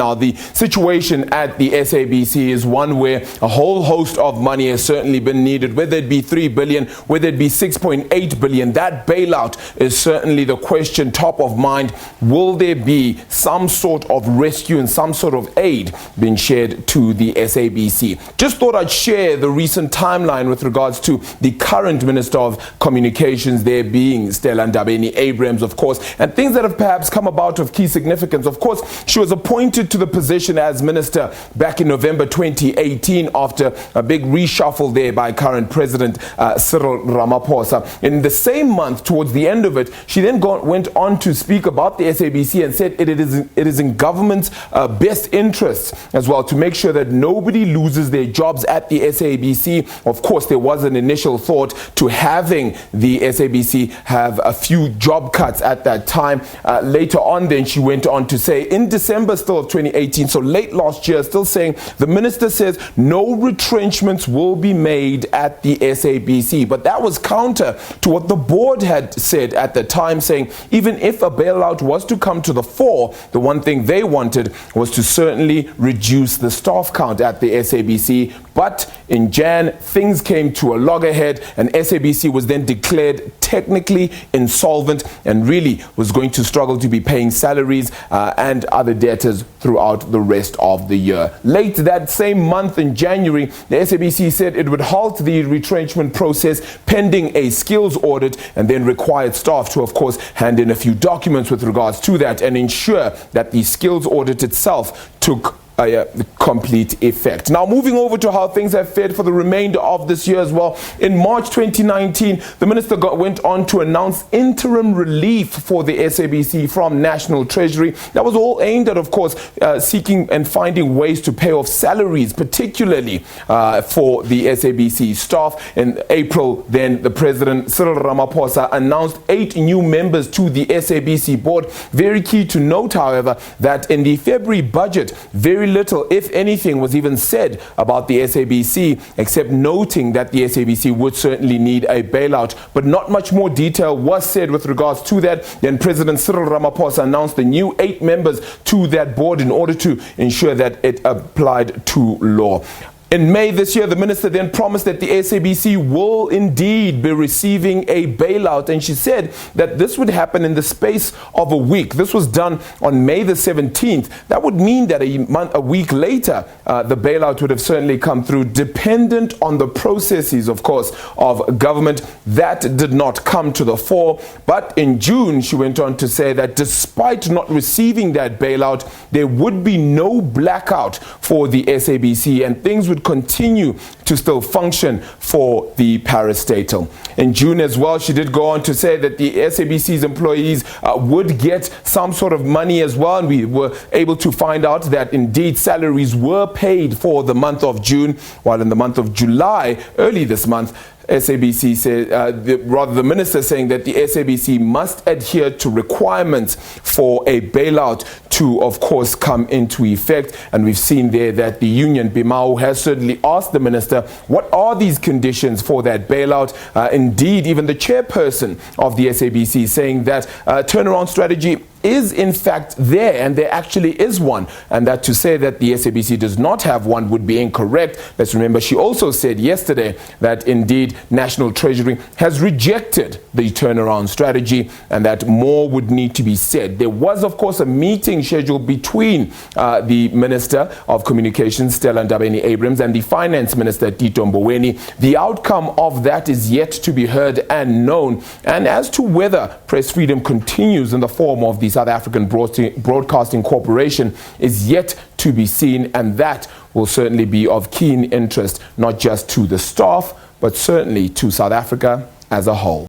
Now, the situation at the SABC is one where a whole host of money has certainly been needed, whether it be 3 billion, whether it be 6.8 billion. That bailout is certainly the question top of mind. Will there be some sort of rescue and some sort of aid being shared to the SABC? Just thought I'd share the recent timeline with regards to the current Minister of Communications, there being Stella Ndabeni-Abrahams, of course, and things that have perhaps come about of key significance. Of course, she was appointed to the position as minister back in November 2018 after a big reshuffle there by current President Cyril Ramaphosa. In the same month, towards the end of it, she then went on to speak about the SABC and said it is in government's best interests as well to make sure that nobody loses their jobs at the SABC. Of course, there was an initial thought to having the SABC have a few job cuts at that time. Later on then she went on to say in December still of 2018, so late last year, still saying the minister says no retrenchments will be made at the SABC. But that was counter to what the board had said at the time, saying even if a bailout was to come to the fore, the one thing they wanted was to certainly reduce the staff count at the SABC. But in Jan, things came to a loggerhead and SABC was then declared technically insolvent and really was going to struggle to be paying salaries and other debtors throughout the rest of the year. Late that same month in January, the SABC said it would halt the retrenchment process pending a skills audit and then required staff to, of course, hand in a few documents with regards to that and ensure that the skills audit itself took complete effect. Now, moving over to how things have fared for the remainder of this year as well. In March 2019, the minister went on to announce interim relief for the SABC from National Treasury. That was all aimed at, of course, seeking and finding ways to pay off salaries, particularly for the SABC staff. In April, then, the President, Cyril Ramaphosa, announced 8 new members to the SABC board. Very key to note, however, that in the February budget, very little, if anything, was even said about the SABC, except noting that the SABC would certainly need a bailout. But not much more detail was said with regards to that. Then President Cyril Ramaphosa announced the new 8 members to that board in order to ensure that it applied to law. In May this year, the minister then promised that the SABC will indeed be receiving a bailout, and she said that this would happen in the space of a week. This was done on May the 17th. That would mean that a week later, the bailout would have certainly come through, dependent on the processes, of course, of government. That did not come to the fore. But in June, she went on to say that despite not receiving that bailout, there would be no blackout for the SABC, and things would continue to still function for the parastatal. In June as well, she did go on to say that the SABC's employees would get some sort of money as well, and we were able to find out that indeed salaries were paid for the month of June, while in the month of July, early this month, SABC said, the minister saying that the SABC must adhere to requirements for a bailout to, of course, come into effect. And we've seen there that the union, BIMAO, has certainly asked the minister, what are these conditions for that bailout? Indeed, even the chairperson of the SABC saying that turnaround strategy is in fact there, and there actually is one, and that to say that the SABC does not have one would be incorrect. Let's remember she also said yesterday that indeed National Treasury has rejected the turnaround strategy and that more would need to be said. There was, of course, a meeting scheduled between the Minister of Communications, Stella Ndabeni-Abrahams, and the Finance Minister, Tito Mboweni. The outcome of that is yet to be heard and known, and as to whether press freedom continues in the form of the South African Broadcasting Corporation is yet to be seen, and that will certainly be of keen interest, not just to the staff, but certainly to South Africa as a whole.